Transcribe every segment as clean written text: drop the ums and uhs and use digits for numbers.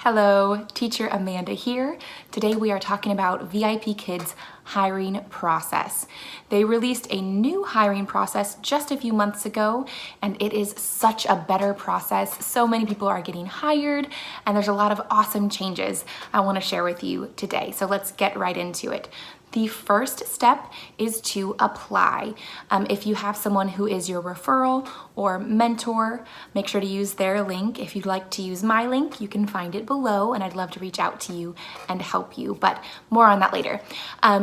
Hello, Teacher Amanda here. Today we are talking about VIPKID's hiring process. They released a new hiring process just a few months ago, and it is such a better process. So many people are getting hired, and there's a lot of awesome changes I want to share with you today. So let's get right into it. The first step is to apply. If you have someone who is your referral or mentor, make sure to use their link. If you'd like to use my link, you can find it below, and I'd love to reach out to you and help you, but more on that later.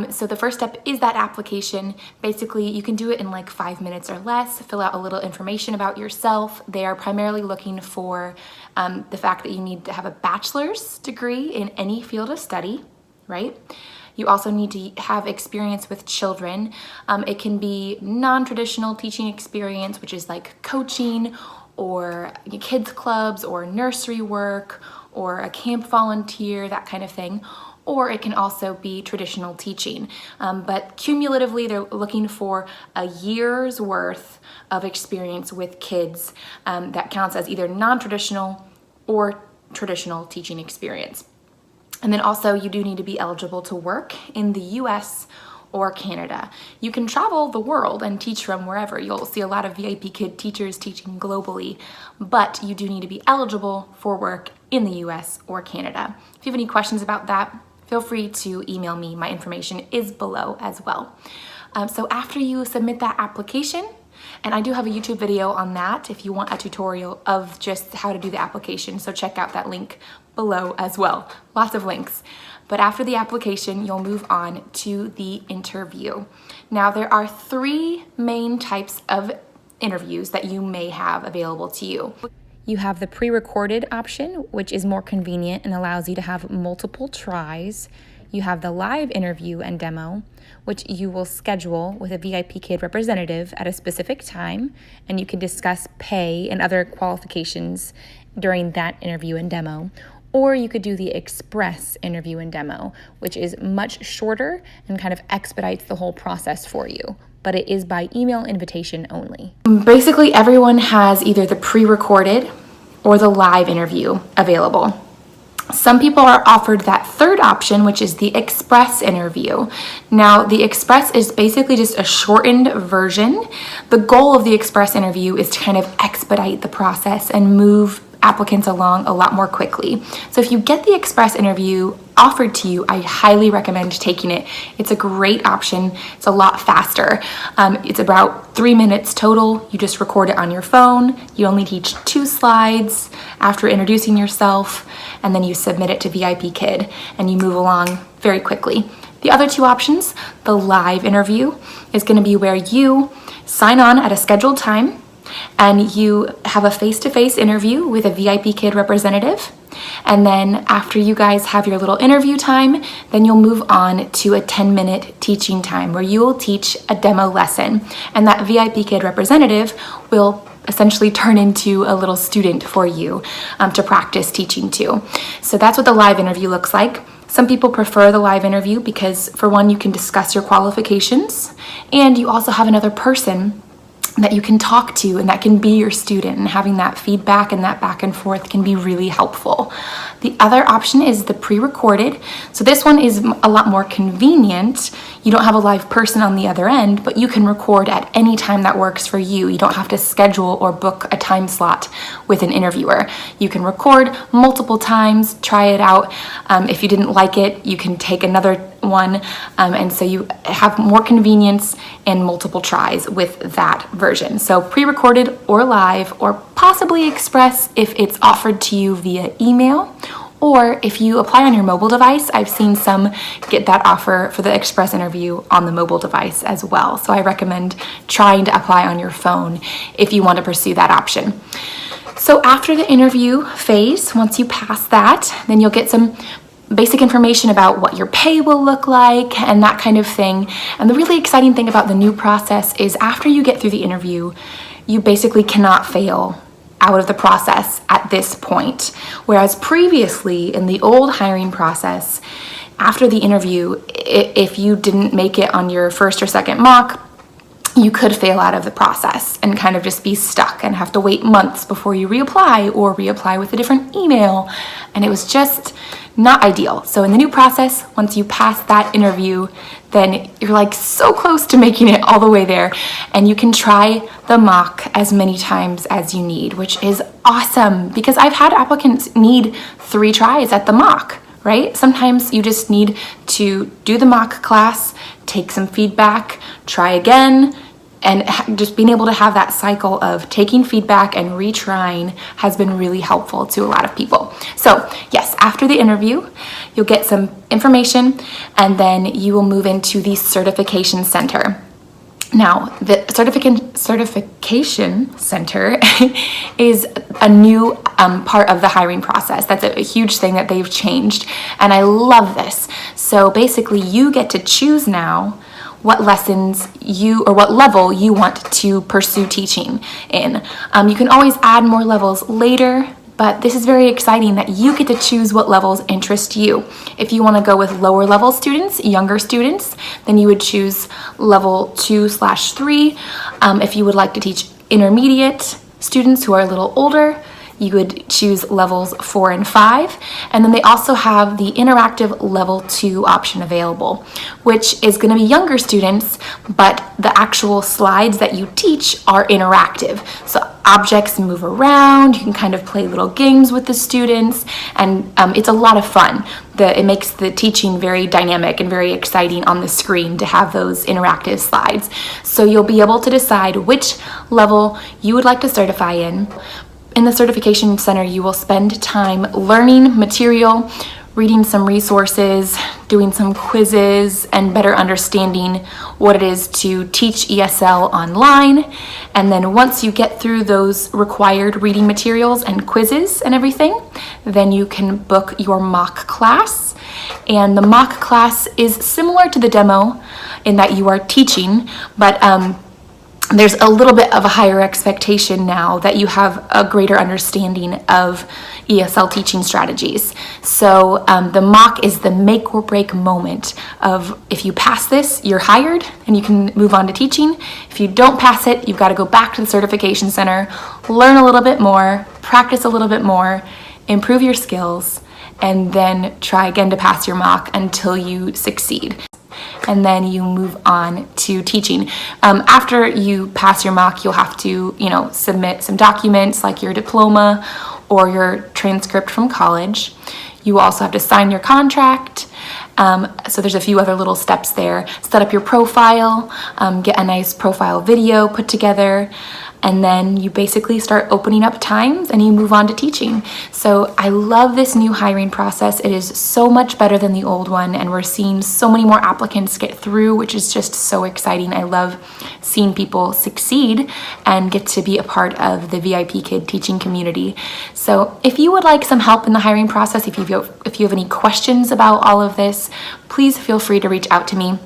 So the first step is that application. Basically, you can do it in like 5 minutes or less, fill out a little information about yourself. They are primarily looking for the fact that you need to have a bachelor's degree in any field of study, right? You also need to have experience with children. It can be non-traditional teaching experience, which is like coaching or kids clubs or nursery work or a camp volunteer, that kind of thing. Or it can also be traditional teaching. But cumulatively, they're looking for a year's worth of experience with kids that counts as either non-traditional or traditional teaching experience. And then also you do need to be eligible to work in the US or Canada. You can travel the world and teach from wherever. You'll see a lot of VIPKID teachers teaching globally, but you do need to be eligible for work in the US or Canada. If you have any questions about that, feel free to email me. My information is below as well. So after you submit that application, and I do have a YouTube video on that if you want a tutorial of just how to do the application, so check out that link below as well. Lots of links. But after the application, you'll move on to the interview. Now, there are 3 main types of interviews that you may have available to you. You have the pre-recorded option, which is more convenient and allows you to have multiple tries. You have the live interview and demo, which you will schedule with a VIPKID representative at a specific time, and you can discuss pay and other qualifications during that interview and demo. Or you could do the express interview and demo, which is much shorter and kind of expedites the whole process for you, but it is by email invitation only. Basically, everyone has either the pre-recorded or the live interview available. Some people are offered that third option, which is the express interview. Now, the express is basically just a shortened version. The goal of the express interview is to kind of expedite the process and move applicants along a lot more quickly. So if you get the express interview offered to you, I highly recommend taking it. It's a great option. It's a lot faster. It's about 3 minutes total. You just record it on your phone. You only teach 2 slides after introducing yourself, and then you submit it to VIPKID and you move along very quickly. The other 2 options, the live interview, is going to be where you sign on at a scheduled time and you have a face-to-face interview with a VIPKID representative. And then after you guys have your little interview time, then you'll move on to a 10-minute teaching time where you will teach a demo lesson. And that VIPKID representative will essentially turn into a little student for you to practice teaching to. So that's what the live interview looks like. Some people prefer the live interview because, for one, you can discuss your qualifications, and you also have another person that you can talk to and that can be your student, and having that feedback and that back and forth can be really helpful. The other option is the pre-recorded. So this one is a lot more convenient. You don't have a live person on the other end, but you can record at any time that works for you. You don't have to schedule or book a time slot with an interviewer. You can record multiple times, try it out. If you didn't like it, you can take another one. And so you have more convenience and multiple tries with that version. So pre-recorded or live, or possibly express if it's offered to you via email, or if you apply on your mobile device. I've seen some get that offer for the express interview on the mobile device as well. So I recommend trying to apply on your phone if you want to pursue that option. So after the interview phase, once you pass that, then you'll get some basic information about what your pay will look like and that kind of thing. And the really exciting thing about the new process is after you get through the interview, you basically cannot fail out of the process at this point. Whereas previously in the old hiring process, after the interview, if you didn't make it on your first or second mock, you could fail out of the process and kind of just be stuck and have to wait months before you reapply or reapply with a different email. And it was just not ideal. So in the new process, once you pass that interview, then you're like so close to making it all the way there, and you can try the mock as many times as you need, which is awesome because I've had applicants need 3 tries at the mock, right? Sometimes you just need to do the mock class, take some feedback, try again, and just being able to have that cycle of taking feedback and retrying has been really helpful to a lot of people. So yes, after the interview, you'll get some information and then you will move into the certification center. Now, the certification center is a new part of the hiring process. That's a huge thing that they've changed, and I love this. So basically, you get to choose now what lessons or what level you want to pursue teaching in. You can always add more levels later, but this is very exciting that you get to choose what levels interest you. If you want to go with lower level students, younger students, then you would choose level 2/3. If you would like to teach intermediate students who are a little older, you would choose levels 4 and 5. And then they also have the interactive level 2 option available, which is going to be younger students, but the actual slides that you teach are interactive. So objects move around, you can kind of play little games with the students, and it's a lot of fun. It makes the teaching very dynamic and very exciting on the screen to have those interactive slides. So you'll be able to decide which level you would like to certify in. In the certification center, you will spend time learning material, reading some resources, doing some quizzes, and better understanding what it is to teach ESL online. And then once you get through those required reading materials and quizzes and everything, then you can book your mock class. And the mock class is similar to the demo in that you are teaching, but there's a little bit of a higher expectation now that you have a greater understanding of ESL teaching strategies. So the mock is the make or break moment of if you pass this, you're hired and you can move on to teaching. If you don't pass it, you've got to go back to the certification center, learn a little bit more, practice a little bit more, improve your skills, and then try again to pass your mock until you succeed. And then you move on to teaching. After you pass your mock, you'll have to, submit some documents like your diploma or your transcript from college. You will also have to sign your contract. So there's a few other little steps there. Set up your profile, get a nice profile video put together, and then you basically start opening up times and you move on to teaching. So I love this new hiring process. It is so much better than the old one, and we're seeing so many more applicants get through, which is just so exciting. I love seeing people succeed and get to be a part of the VIPKID teaching community. So if you would like some help in the hiring process, if you have any questions about all of this, please feel free to reach out to me.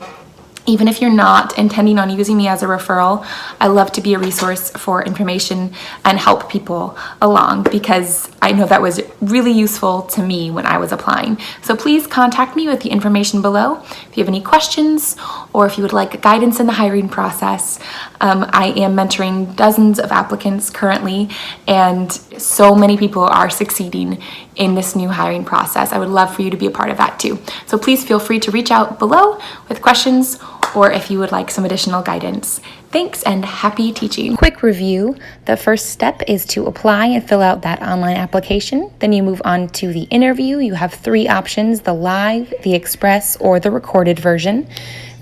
Even if you're not intending on using me as a referral, I love to be a resource for information and help people along, because I know that was really useful to me when I was applying. So please contact me with the information below if you have any questions or if you would like guidance in the hiring process. I am mentoring dozens of applicants currently, and so many people are succeeding in this new hiring process. I would love for you to be a part of that too. So please feel free to reach out below with questions or if you would like some additional guidance. Thanks and happy teaching. Quick review. The first step is to apply and fill out that online application. Then you move on to the interview. You have 3 options: the live, the express, or the recorded version.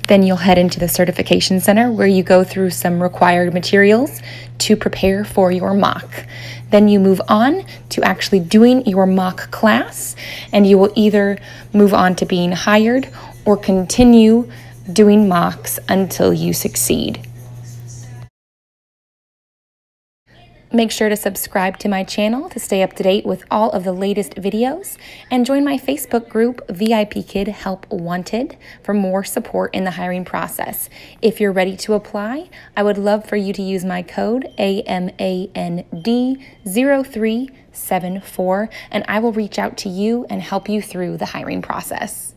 Then you'll head into the certification center where you go through some required materials to prepare for your mock. Then you move on to actually doing your mock class, and you will either move on to being hired or continue doing mocks until you succeed. Make sure to subscribe to my channel to stay up to date with all of the latest videos, and join my Facebook group, VIPKID Help Wanted, for more support in the hiring process. If you're ready to apply, I would love for you to use my code AMAND0374, and I will reach out to you and help you through the hiring process.